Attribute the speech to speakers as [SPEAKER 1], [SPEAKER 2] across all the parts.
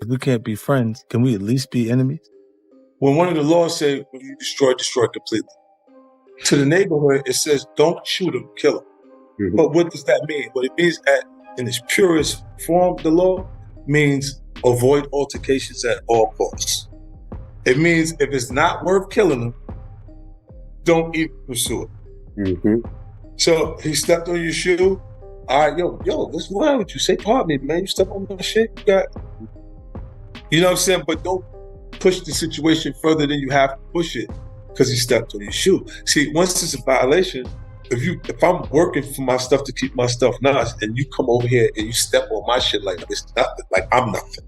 [SPEAKER 1] we can't be friends, can we at least be enemies? When one of the laws say, when you destroy completely. To the neighborhood, it says, don't shoot him, kill him. Mm-hmm. But what does that mean? What it means in its purest form, the law means avoid altercations at all costs. It means if it's not worth killing him, don't even pursue it. Mm-hmm. So he stepped on your shoe. All right, yo, what's wrong with you? Say pardon me, man. You step on my shit. You know what I'm saying? But don't push the situation further than you have to push it because he stepped on your shoe. See, once it's a violation, if I'm working for my stuff to keep my stuff nice, and you come over here and you step on my shit like it's nothing, like I'm nothing,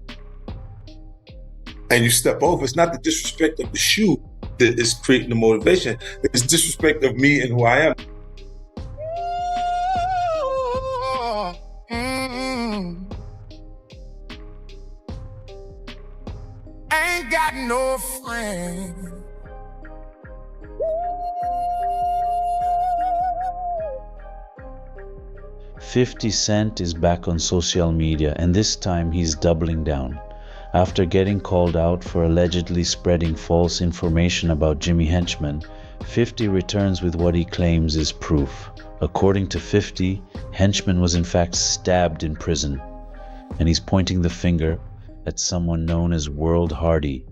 [SPEAKER 1] and you step over, it's not the disrespect of the shoe that is creating the motivation. It's disrespect of me and who I am.
[SPEAKER 2] Ain't got no friend.
[SPEAKER 3] 50 Cent is back on social media, and this time he's doubling down. After getting called out for allegedly spreading false information about Jimmy Henchman, 50 returns with what he claims is proof. According to 50, Henchman was in fact stabbed in prison, and he's pointing the finger at someone known as World Hardy,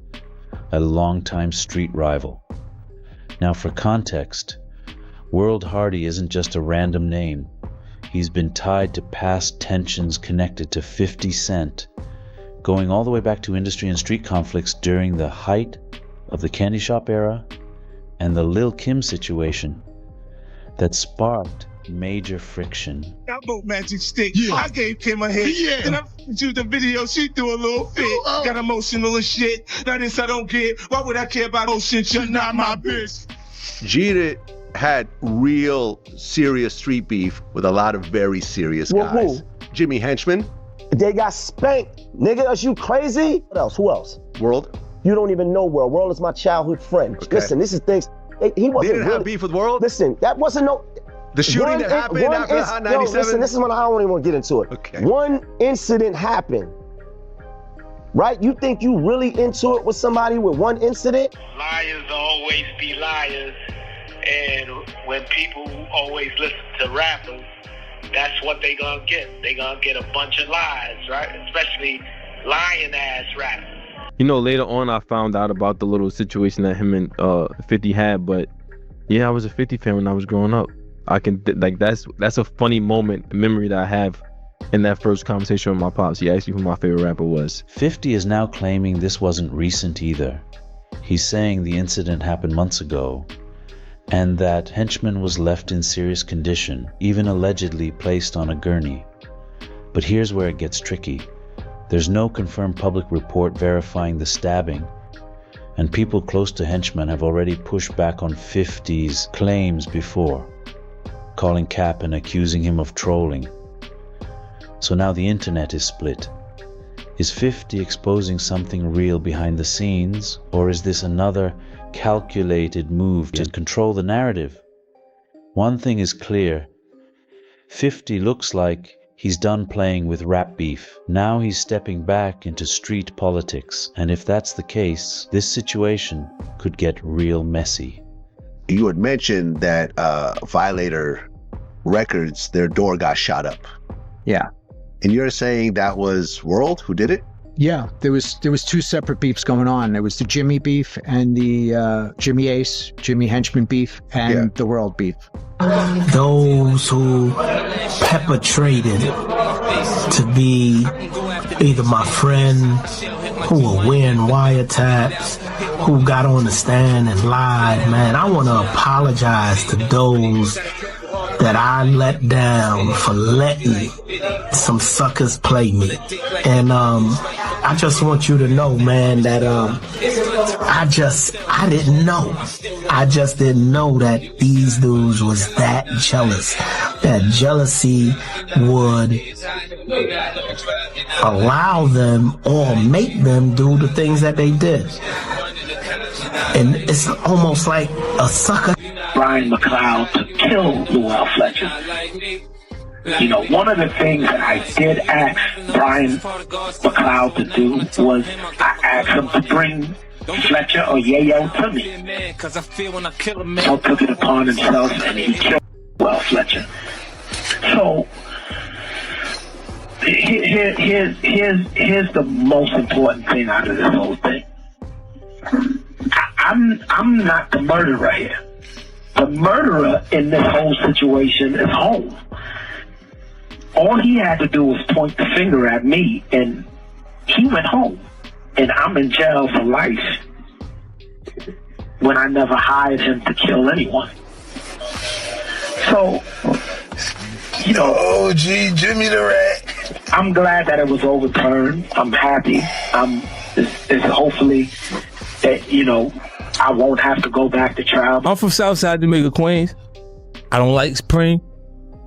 [SPEAKER 3] a longtime street rival. Now for context, World Hardy isn't just a random name. He's been tied to past tensions connected to 50 Cent, going all the way back to industry and street conflicts during the height of the candy shop era and the Lil' Kim situation that sparked major friction.
[SPEAKER 4] I bought Magic Stick. Yeah. I gave Kim a hit. Yeah. And I shoot the video. She threw a little fit. Got emotional and shit. Now this I don't get. Why would I care about emotion? You're not my bitch.
[SPEAKER 5] Jeter had real serious street beef with a lot of very serious guys.
[SPEAKER 6] Who?
[SPEAKER 5] Jimmy Henchman.
[SPEAKER 6] They got spanked. Nigga, are you crazy? What else? Who else?
[SPEAKER 5] World.
[SPEAKER 6] You don't even know World. World is my childhood friend. Okay. Listen, this is things. He wasn't.
[SPEAKER 5] They didn't have beef with World?
[SPEAKER 6] Listen, that wasn't no.
[SPEAKER 5] The shooting that happened after Hot 97?
[SPEAKER 6] Yo, listen, this is when I don't even want to get into it.
[SPEAKER 5] Okay.
[SPEAKER 6] One incident happened, right? You think you really into it with somebody with one incident?
[SPEAKER 7] Liars always be liars, and when people always listen to rappers, that's what they gonna get. They gonna get a bunch of lies, right? Especially lying-ass rappers.
[SPEAKER 8] You know, later on I found out about the little situation that him and 50 had, but yeah, I was a 50 fan when I was growing up. I can, like, that's a funny moment, a memory that I have in that first conversation with my pops. He asked me who my favorite rapper was.
[SPEAKER 3] 50 is now claiming this wasn't recent either. He's saying the incident happened months ago, and that Henchman was left in serious condition, even allegedly placed on a gurney. But here's where it gets tricky. There's no confirmed public report verifying the stabbing, and people close to Henchman have already pushed back on 50's claims before, calling cap and accusing him of trolling. So now the internet is split. Is 50 exposing something real behind the scenes, or is this another calculated move to control the narrative? One thing is clear. 50 looks like he's done playing with rap beef. Now he's stepping back into street politics, and if that's the case, this situation could get real messy.
[SPEAKER 5] You had mentioned that Violator Records, their door got shot up.
[SPEAKER 9] Yeah.
[SPEAKER 5] And you're saying that was World who did it?
[SPEAKER 9] Yeah, there was two separate beefs going on. There was the Jimmy beef and the Jimmy Henchman beef and the World beef.
[SPEAKER 10] Those who perpetrated to be either my friend, who were wearing wiretaps, who got on the stand and lied, man, I want to apologize to those that I let down for letting some suckers play me. And I just want you to know, man, that I didn't know. I just didn't know that these dudes was that jealous. That jealousy would allow them or make them do the things that they did. And it's almost like a sucker.
[SPEAKER 7] Brian McLeod to kill Llewellyn Fletcher. You know, one of the things that I did ask Brian McLeod to do was I asked him to bring Fletcher or Yayo to me. So took it upon himself and he killed Fletcher. So here's the most important thing out of this whole thing. I'm not the murderer here. The murderer in this whole situation is home. All he had to do was point the finger at me, and he went home. And I'm in jail for life when I never hired him to kill anyone. So, you know,
[SPEAKER 2] OG Jimmy the Rat.
[SPEAKER 7] I'm glad that it was overturned. I'm happy. It's hopefully that, you know, I won't have to go back to trial.
[SPEAKER 11] I'm from Southside Jamaica, Queens. I don't like Supreme.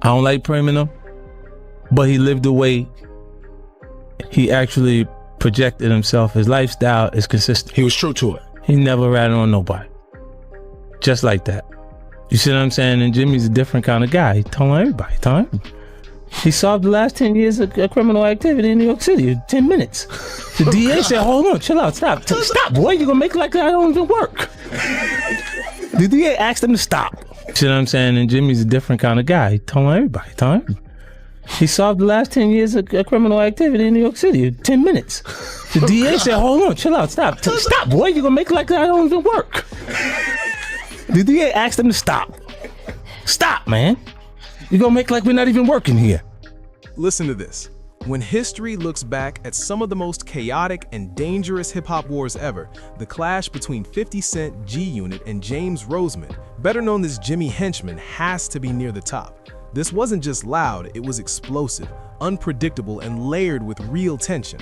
[SPEAKER 11] I don't like Eminem. But he lived the way he actually projected himself. His lifestyle is consistent.
[SPEAKER 2] He was true to it.
[SPEAKER 11] He never ratted on nobody. Just like that. You see what I'm saying? And Jimmy's a different kind of guy. He told everybody. He solved the last 10 years of criminal activity in New York City in 10 minutes. The DA said, hold on, chill out, stop, boy, you're gonna make it like that don't even work. The DA asked him to stop. You see what I'm saying? And Jimmy's a different kind of guy. He told everybody. He solved the last 10 years of criminal activity in New York City in 10 minutes. The DA said, hold on, chill out, stop, boy, you're gonna make it like that don't even work. The DA asked him to stop. Stop, man. You're gonna make like we're not even working here.
[SPEAKER 12] Listen to this. When history looks back at some of the most chaotic and dangerous hip-hop wars ever, the clash between 50 Cent, G-Unit, and James Rosemond, better known as Jimmy Henchman, has to be near the top. This wasn't just loud, it was explosive, unpredictable, and layered with real tension.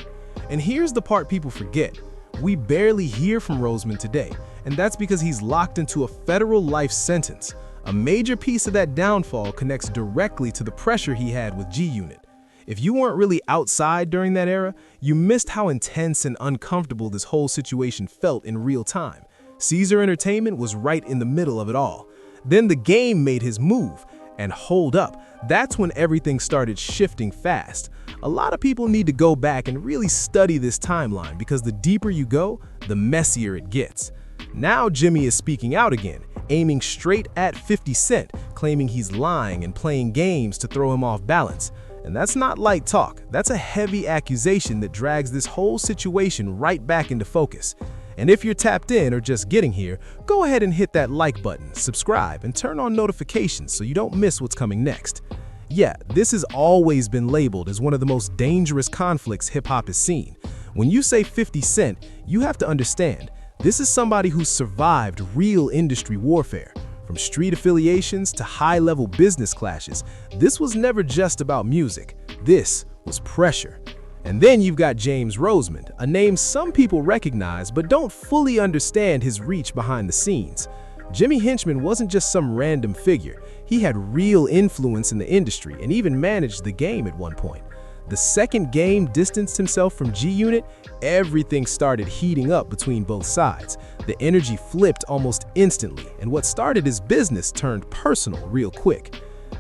[SPEAKER 12] And here's the part people forget. We barely hear from Rosemond today, and that's because he's locked into a federal life sentence. A major piece of that downfall connects directly to the pressure he had with G-Unit. If you weren't really outside during that era, you missed how intense and uncomfortable this whole situation felt in real time. Caesar Entertainment was right in the middle of it all. Then the Game made his move, and hold up, that's when everything started shifting fast. A lot of people need to go back and really study this timeline because the deeper you go, the messier it gets. Now Jimmy is speaking out again, aiming straight at 50 Cent, claiming he's lying and playing games to throw him off balance. And that's not light talk, that's a heavy accusation that drags this whole situation right back into focus. And if you're tapped in or just getting here, go ahead and hit that like button, subscribe, and turn on notifications so you don't miss what's coming next. Yeah, this has always been labeled as one of the most dangerous conflicts hip-hop has seen. When you say 50 Cent, you have to understand, this is somebody who's survived real industry warfare. From street affiliations to high-level business clashes, this was never just about music. This was pressure. And then you've got James Rosemond, a name some people recognize but don't fully understand his reach behind the scenes. Jimmy Henchman wasn't just some random figure. He had real influence in the industry and even managed the Game at one point. The second Game distanced himself from G-Unit, everything started heating up between both sides. The energy flipped almost instantly, and what started as business turned personal real quick.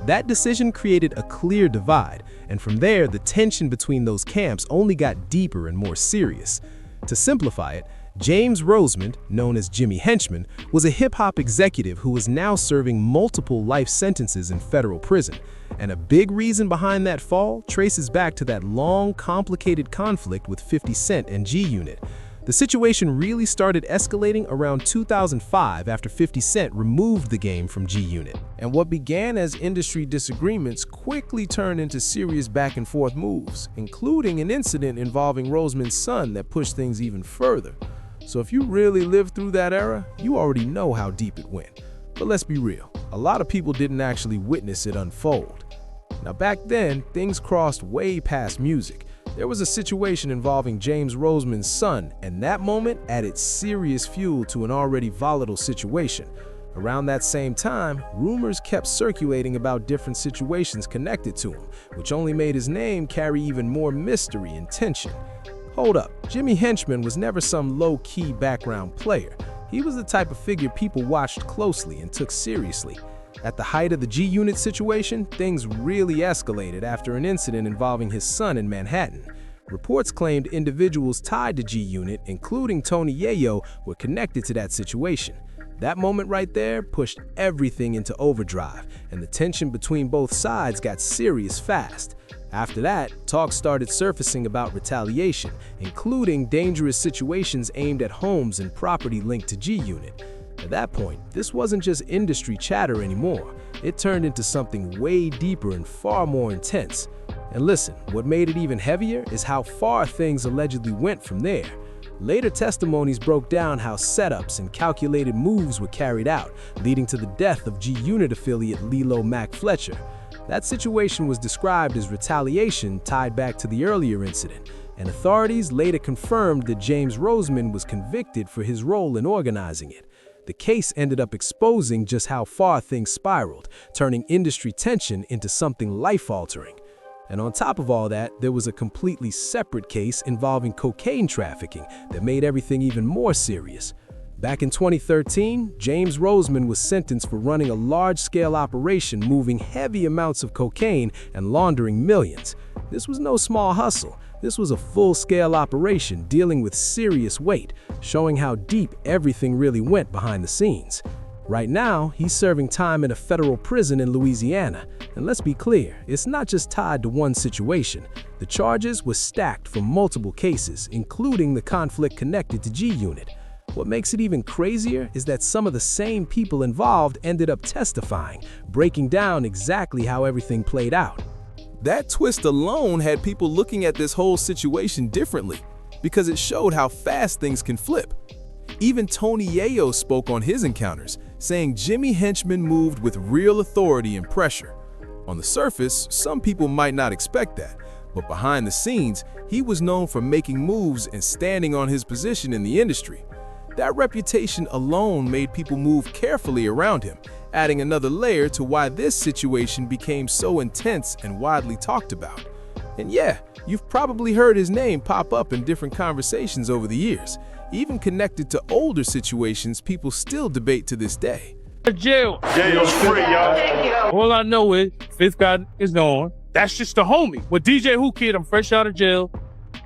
[SPEAKER 12] That decision created a clear divide, and from there, the tension between those camps only got deeper and more serious. To simplify it, James Rosemond, known as Jimmy Henchman, was a hip-hop executive who was now serving multiple life sentences in federal prison. And a big reason behind that fall traces back to that long, complicated conflict with 50 Cent and G-Unit. The situation really started escalating around 2005 after 50 Cent removed the Game from G-Unit. And what began as industry disagreements quickly turned into serious back-and-forth moves, including an incident involving Rosemond's son that pushed things even further. So if you really lived through that era, you already know how deep it went. But let's be real, a lot of people didn't actually witness it unfold. Now back then, things crossed way past music. There was a situation involving James Rosemond's son, and that moment added serious fuel to an already volatile situation. Around that same time, rumors kept circulating about different situations connected to him, which only made his name carry even more mystery and tension. Hold up, Jimmy Henchman was never some low-key background player. He was the type of figure people watched closely and took seriously. At the height of the G-Unit situation, things really escalated after an incident involving his son in Manhattan. Reports claimed individuals tied to G-Unit, including Tony Yayo, were connected to that situation. That moment right there pushed everything into overdrive, and the tension between both sides got serious fast. After that, talk started surfacing about retaliation, including dangerous situations aimed at homes and property linked to G-Unit. At that point, this wasn't just industry chatter anymore. It turned into something way deeper and far more intense. And listen, what made it even heavier is how far things allegedly went from there. Later testimonies broke down how setups and calculated moves were carried out, leading to the death of G-Unit affiliate Lilo Mac Fletcher. That situation was described as retaliation tied back to the earlier incident, and authorities later confirmed that James Roseman was convicted for his role in organizing it. The case ended up exposing just how far things spiraled, turning industry tension into something life-altering. And on top of all that, there was a completely separate case involving cocaine trafficking that made everything even more serious. Back in 2013, James Roseman was sentenced for running a large-scale operation moving heavy amounts of cocaine and laundering millions. This was no small hustle. This was a full-scale operation dealing with serious weight, showing how deep everything really went behind the scenes. Right now, he's serving time in a federal prison in Louisiana. And let's be clear, it's not just tied to one situation. The charges were stacked from multiple cases, including the conflict connected to G-Unit. What makes it even crazier is that some of the same people involved ended up testifying, breaking down exactly how everything played out. That twist alone had people looking at this whole situation differently, because it showed how fast things can flip. Even Tony Yayo spoke on his encounters, saying Jimmy Henchman moved with real authority and pressure. On the surface, some people might not expect that, but behind the scenes, he was known for making moves and standing on his position in the industry. That reputation alone made people move carefully around him, adding another layer to why this situation became so intense and widely talked about. And yeah, you've probably heard his name pop up in different conversations over the years, even connected to older situations people still debate to this day.
[SPEAKER 11] Jail. Jail's free, y'all. All I know is Fifth God is on. That's just the homie. With DJ Who Kid, I'm fresh out of jail.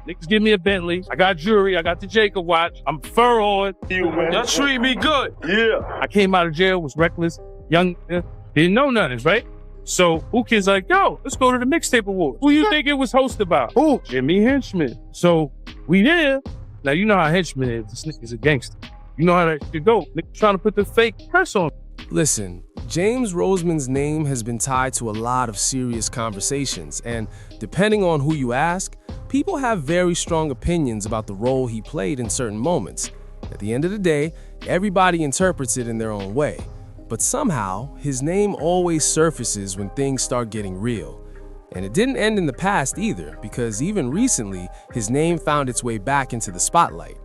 [SPEAKER 11] Niggas give me a Bentley. I got jewelry. I got the Jacob watch. I'm fur on. Y'all treat me good. Yeah. I came out of jail, was reckless, young, didn't know nothing, right? So Who Kid's like, yo, let's go to the mixtape award. Who you think it was hosted by? Who? Jimmy Henchman. So we there. Now you know how Henchman is. This nigga's a gangster. You know how that should go. Nigga trying to put the fake press on.
[SPEAKER 12] Listen, James Roseman's name has been tied to a lot of serious conversations, and depending on who you ask, people have very strong opinions about the role he played in certain moments. At the end of the day, everybody interprets it in their own way. But somehow, his name always surfaces when things start getting real. And it didn't end in the past either, because even recently, his name found its way back into the spotlight.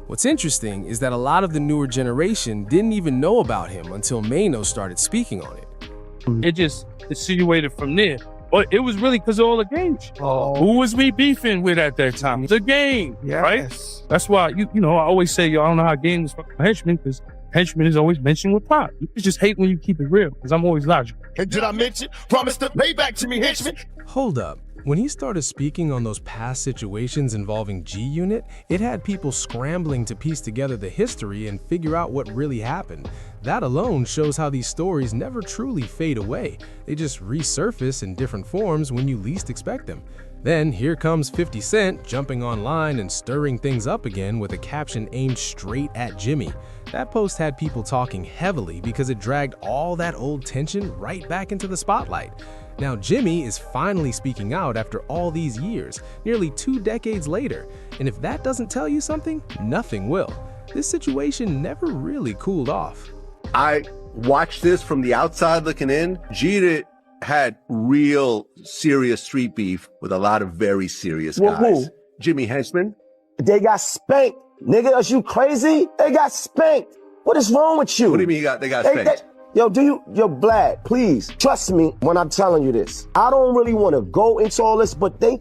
[SPEAKER 12] What's interesting is that a lot of the newer generation didn't even know about him until Mano started speaking on it.
[SPEAKER 11] It just insinuated from there. But it was really because of all the games. Oh. Who was we beefing with at that time? The game, yes. Right? That's why, you know, I always say, yo, I don't know how games fuck Henchman, because Henchman is always mentioned with Pop. You just hate when you keep it real, because I'm always logical.
[SPEAKER 2] Hey, did I mention? Promise to pay back to me, Henchman.
[SPEAKER 12] Hold up. When he started speaking on those past situations involving G-Unit, it had people scrambling to piece together the history and figure out what really happened. That alone shows how these stories never truly fade away. They just resurface in different forms when you least expect them. Then here comes 50 Cent jumping online and stirring things up again with a caption aimed straight at Jimmy. That post had people talking heavily because it dragged all that old tension right back into the spotlight. Now Jimmy is finally speaking out after all these years, nearly 2 decades later. And if that doesn't tell you something, nothing will. This situation never really cooled off.
[SPEAKER 5] I watched this from the outside looking in. G-Unit had real serious street beef with a lot of very serious guys.
[SPEAKER 6] Who?
[SPEAKER 5] Jimmy Henchman.
[SPEAKER 6] They got spanked. Nigga, are you crazy? They got spanked. What is wrong with you?
[SPEAKER 5] What do you mean they got spanked?
[SPEAKER 6] Yo, Vlad, please, trust me when I'm telling you this. I don't really want to go into all this, but they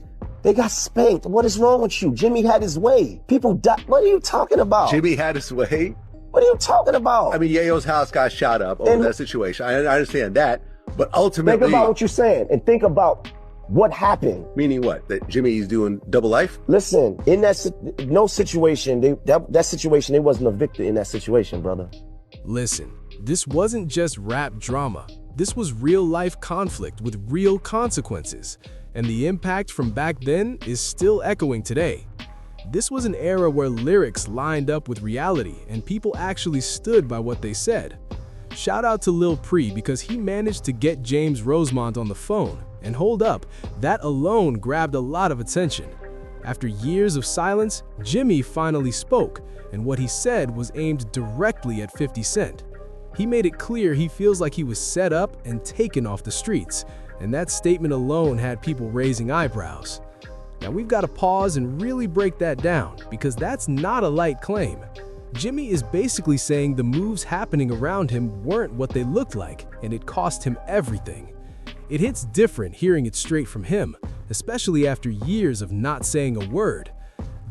[SPEAKER 6] got spanked. What is wrong with you? Jimmy had his way. People died. What are you talking about?
[SPEAKER 5] Jimmy had his way?
[SPEAKER 6] What are you talking about?
[SPEAKER 5] I mean, Yayo's house got shot up over that situation. I understand that, but ultimately,
[SPEAKER 6] think about what you're saying and think about what happened.
[SPEAKER 5] Meaning what? That Jimmy's doing double life?
[SPEAKER 6] Listen, in that situation, that situation, they wasn't a victim in that situation, brother.
[SPEAKER 12] Listen, this wasn't just rap drama. This was real-life conflict with real consequences, and the impact from back then is still echoing today. This was an era where lyrics lined up with reality and people actually stood by what they said. Shout out to Lil Pre because he managed to get James Rosemont on the phone, and hold up, that alone grabbed a lot of attention. After years of silence, Jimmy finally spoke, and what he said was aimed directly at 50 Cent. He made it clear he feels like he was set up and taken off the streets, and that statement alone had people raising eyebrows. Now we've got to pause and really break that down, because that's not a light claim. Jimmy is basically saying the moves happening around him weren't what they looked like, and it cost him everything. It hits different hearing it straight from him, especially after years of not saying a word.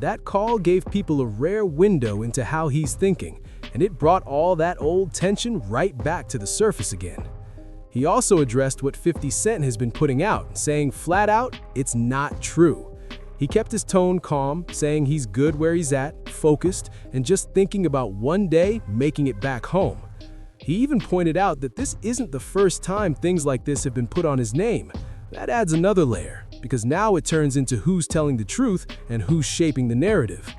[SPEAKER 12] That call gave people a rare window into how he's thinking, and it brought all that old tension right back to the surface again. He also addressed what 50 Cent has been putting out, saying flat out, it's not true. He kept his tone calm, saying he's good where he's at, focused, and just thinking about one day making it back home. He even pointed out that this isn't the first time things like this have been put on his name. That adds another layer, because now it turns into who's telling the truth and who's shaping the narrative.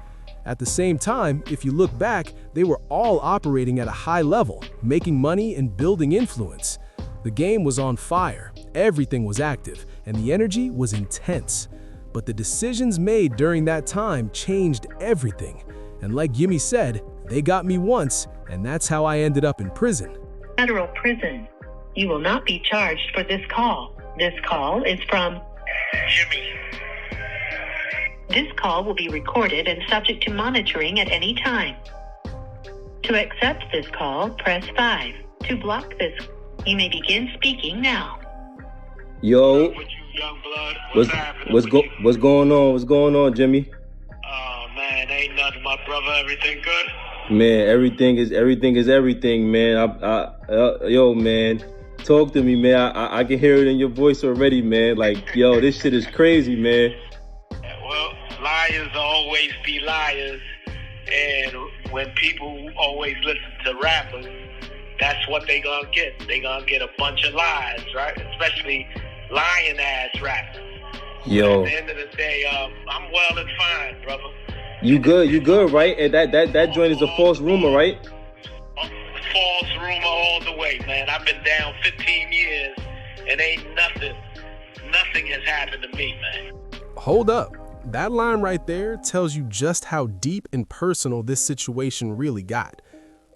[SPEAKER 12] At the same time, if you look back, they were all operating at a high level, making money and building influence. The game was on fire, everything was active, and the energy was intense. But the decisions made during that time changed everything. And like Jimmy said, they got me once, and that's how I ended up in prison.
[SPEAKER 13] Federal prison. You will not be charged for this call. This call is from
[SPEAKER 7] Jimmy.
[SPEAKER 13] This call will be recorded and subject to monitoring at any time. To accept this call, press 5. To block this, you may begin speaking now.
[SPEAKER 14] Yo,
[SPEAKER 7] With you, young blood.
[SPEAKER 14] what's going on? What's going on, Jimmy?
[SPEAKER 7] Oh man, ain't nothing, my brother. Everything good?
[SPEAKER 14] Man, everything is everything, man. Yo, man, talk to me, man. I can hear it in your voice already, man. Like, yo, this shit is crazy, man.
[SPEAKER 7] Well, liars always be liars, and when people always listen to rappers, that's what they gonna get. They gonna get a bunch of lies, right? Especially lying-ass rappers.
[SPEAKER 14] Yo.
[SPEAKER 7] At the end of the day, I'm well and fine, brother.
[SPEAKER 14] You good, right? And that joint is a false rumor, right?
[SPEAKER 7] False rumor all the way, man. I've been down 15 years, and ain't nothing has happened to me, man.
[SPEAKER 12] Hold up. That line right there tells you just how deep and personal this situation really got.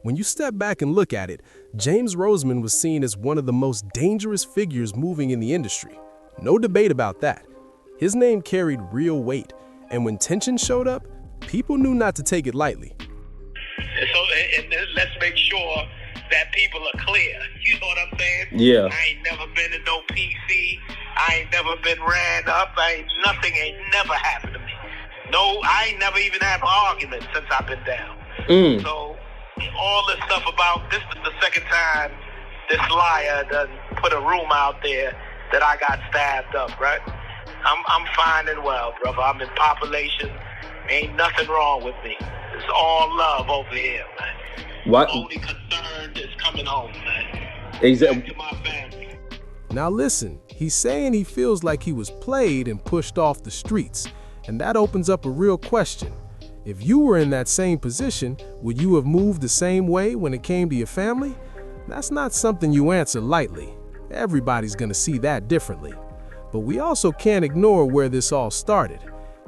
[SPEAKER 12] When you step back and look at it, James Rosemont was seen as one of the most dangerous figures moving in the industry. No debate about that. His name carried real weight, and when tension showed up, people knew not to take it lightly.
[SPEAKER 7] And let's make sure that people are clear. You know what I'm saying?
[SPEAKER 14] Yeah.
[SPEAKER 7] I ain't never been in no PC. I ain't never been ran up. Nothing ain't never happened to me. No, I ain't never even had an argument since I've been down. So all this stuff about this is the second time this liar done put a rumor out there that I got stabbed up, right? I'm fine and well, brother. I'm in population. Ain't nothing wrong with me. It's all love over here, man.
[SPEAKER 14] What?
[SPEAKER 7] Only concern is coming home, man.
[SPEAKER 14] Exactly.
[SPEAKER 7] Back to my family.
[SPEAKER 12] Now listen, he's saying he feels like he was played and pushed off the streets, and that opens up a real question. If you were in that same position, would you have moved the same way when it came to your family? That's not something you answer lightly. Everybody's gonna see that differently. But we also can't ignore where this all started.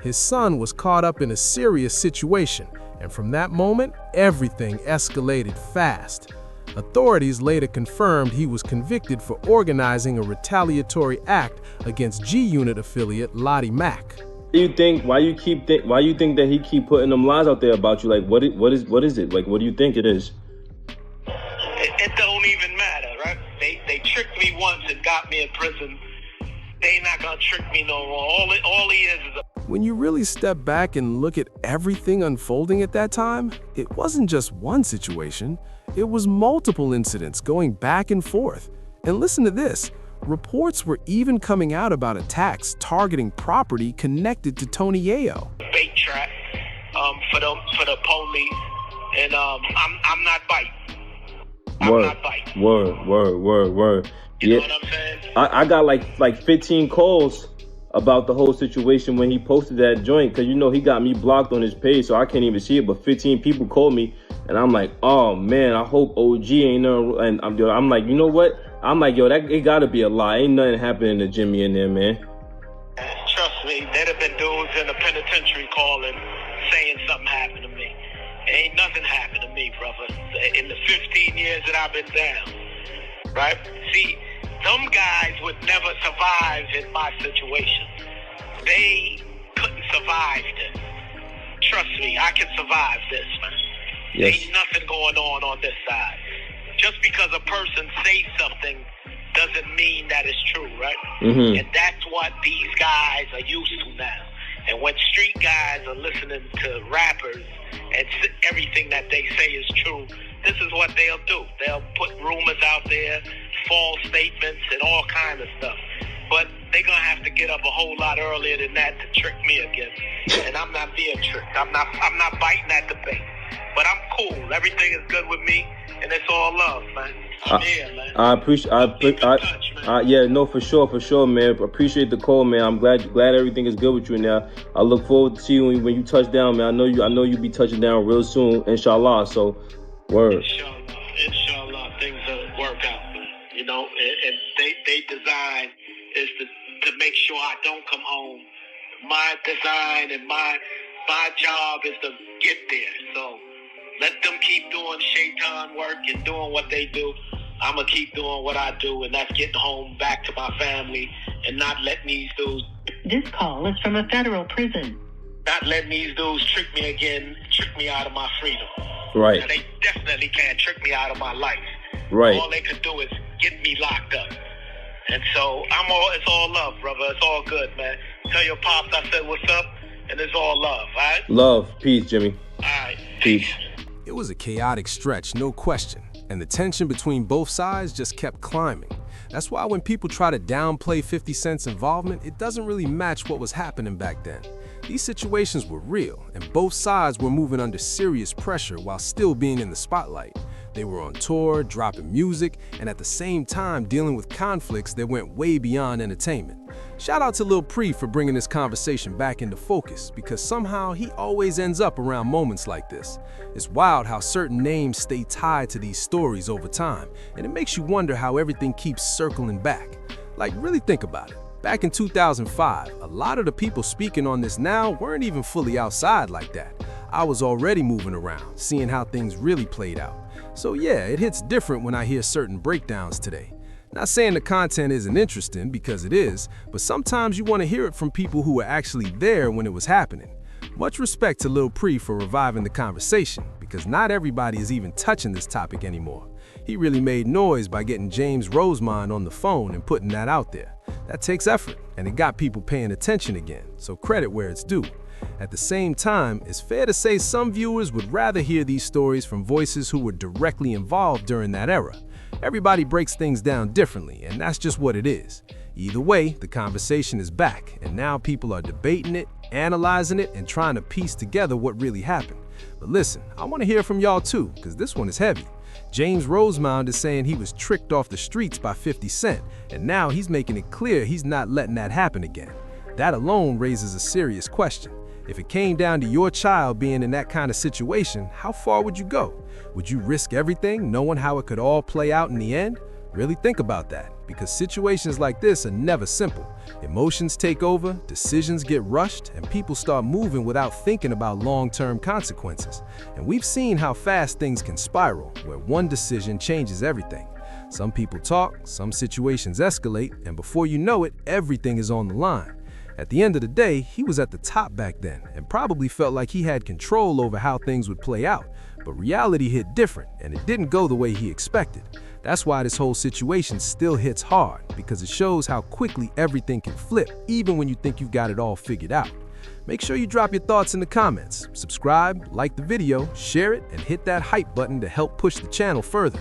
[SPEAKER 12] His son was caught up in a serious situation, and from that moment, everything escalated fast. Authorities later confirmed he was convicted for organizing a retaliatory act against G-Unit affiliate Lottie Mac.
[SPEAKER 14] Why you think that he keep putting them lies out there about you? Like, what is it? Like, what do you think it is?
[SPEAKER 7] It don't even matter, right? They tricked me once and got me in prison. They not gonna trick me no more. All he is a
[SPEAKER 12] When you really step back and look at everything unfolding at that time, it wasn't just one situation, it was multiple incidents going back and forth. And listen to this, reports were even coming out about attacks targeting property connected to Tony Yayo.
[SPEAKER 7] Bait trap for the police, and I'm not biting.
[SPEAKER 14] Word.
[SPEAKER 7] You know what I'm saying?
[SPEAKER 14] I got like 15 calls about the whole situation when he posted that joint, because you know he got me blocked on his page, so I can't even see it. But 15 people called me, and I'm like, oh man, I hope OG ain't no. And I'm like, you know what? I'm like, yo, that it gotta be a lie. Ain't nothing happening to Jimmy in there, man.
[SPEAKER 7] Trust me, there'd have been dudes in the penitentiary calling, saying something happened to me. Ain't nothing happened to me, brother. In the 15 years that I've been down, right? See, some guys would never survive in my situation. They couldn't survive this. Trust me, I can survive this, man.
[SPEAKER 14] Yes.
[SPEAKER 7] Ain't nothing going on this side. Just because a person says something doesn't mean that it's true, right?
[SPEAKER 14] Mm-hmm.
[SPEAKER 7] And that's what these guys are used to now. And when street guys are listening to rappers and everything that they say is true, this is what they'll do. They'll put rumors out there, false statements, and all kind of stuff. But they're going to have to get up a whole lot earlier than that to trick me again. And I'm not being tricked. I'm not biting at the bait. But I'm cool. Everything is good with me, and it's all love, man. I'm here, man.
[SPEAKER 14] I appreciate. Yeah, no, for sure, man. Appreciate the call, man. I'm glad everything is good with you now. I look forward to seeing you when you touch down, man. I know you'll be touching down real soon, inshallah. So, word.
[SPEAKER 7] Inshallah, things will work out, man. You know, and they design is to make sure I don't come home. My design and my job is to get there. So let them keep doing shaitan work and doing what they do. I'm going to keep doing what I do, and that's getting home back to my family and not letting these dudes...
[SPEAKER 13] This call is from a federal prison.
[SPEAKER 7] Not letting these dudes trick me again, trick me out of my freedom.
[SPEAKER 14] Right.
[SPEAKER 7] And they definitely can't trick me out of my life.
[SPEAKER 14] Right.
[SPEAKER 7] All they could do is get me locked up. And so it's all love, brother. It's all good, man. Tell your pops I said what's up, and it's all love, all right?
[SPEAKER 14] Love. Peace, Jimmy.
[SPEAKER 7] All right.
[SPEAKER 14] Peace.
[SPEAKER 12] It was a chaotic stretch, no question, and the tension between both sides just kept climbing. That's why when people try to downplay 50 Cent's involvement, it doesn't really match what was happening back then. These situations were real, and both sides were moving under serious pressure while still being in the spotlight. They were on tour, dropping music, and at the same time dealing with conflicts that went way beyond entertainment. Shout out to Lil Pre for bringing this conversation back into focus, because somehow he always ends up around moments like this. It's wild how certain names stay tied to these stories over time, and it makes you wonder how everything keeps circling back. Like, really think about it. Back in 2005, a lot of the people speaking on this now weren't even fully outside like that. I was already moving around, seeing how things really played out. So yeah, it hits different when I hear certain breakdowns today. Not saying the content isn't interesting, because it is, but sometimes you want to hear it from people who were actually there when it was happening. Much respect to Lil Pre for reviving the conversation, because not everybody is even touching this topic anymore. He really made noise by getting James Rosemond on the phone and putting that out there. That takes effort, and it got people paying attention again, so credit where it's due. At the same time, it's fair to say some viewers would rather hear these stories from voices who were directly involved during that era. Everybody breaks things down differently, and that's just what it is. Either way, the conversation is back, and now people are debating it, analyzing it, and trying to piece together what really happened. But listen, I want to hear from y'all too, because this one is heavy. James Rosemond is saying he was tricked off the streets by 50 Cent, and now he's making it clear he's not letting that happen again. That alone raises a serious question. If it came down to your child being in that kind of situation, how far would you go? Would you risk everything, knowing how it could all play out in the end? Really think about that, because situations like this are never simple. Emotions take over, decisions get rushed, and people start moving without thinking about long-term consequences. And we've seen how fast things can spiral, where one decision changes everything. Some people talk, some situations escalate, and before you know it, everything is on the line. At the end of the day, he was at the top back then and probably felt like he had control over how things would play out. But reality hit different, and it didn't go the way he expected. That's why this whole situation still hits hard, because it shows how quickly everything can flip, even when you think you've got it all figured out. Make sure you drop your thoughts in the comments, subscribe, like the video, share it, and hit that hype button to help push the channel further.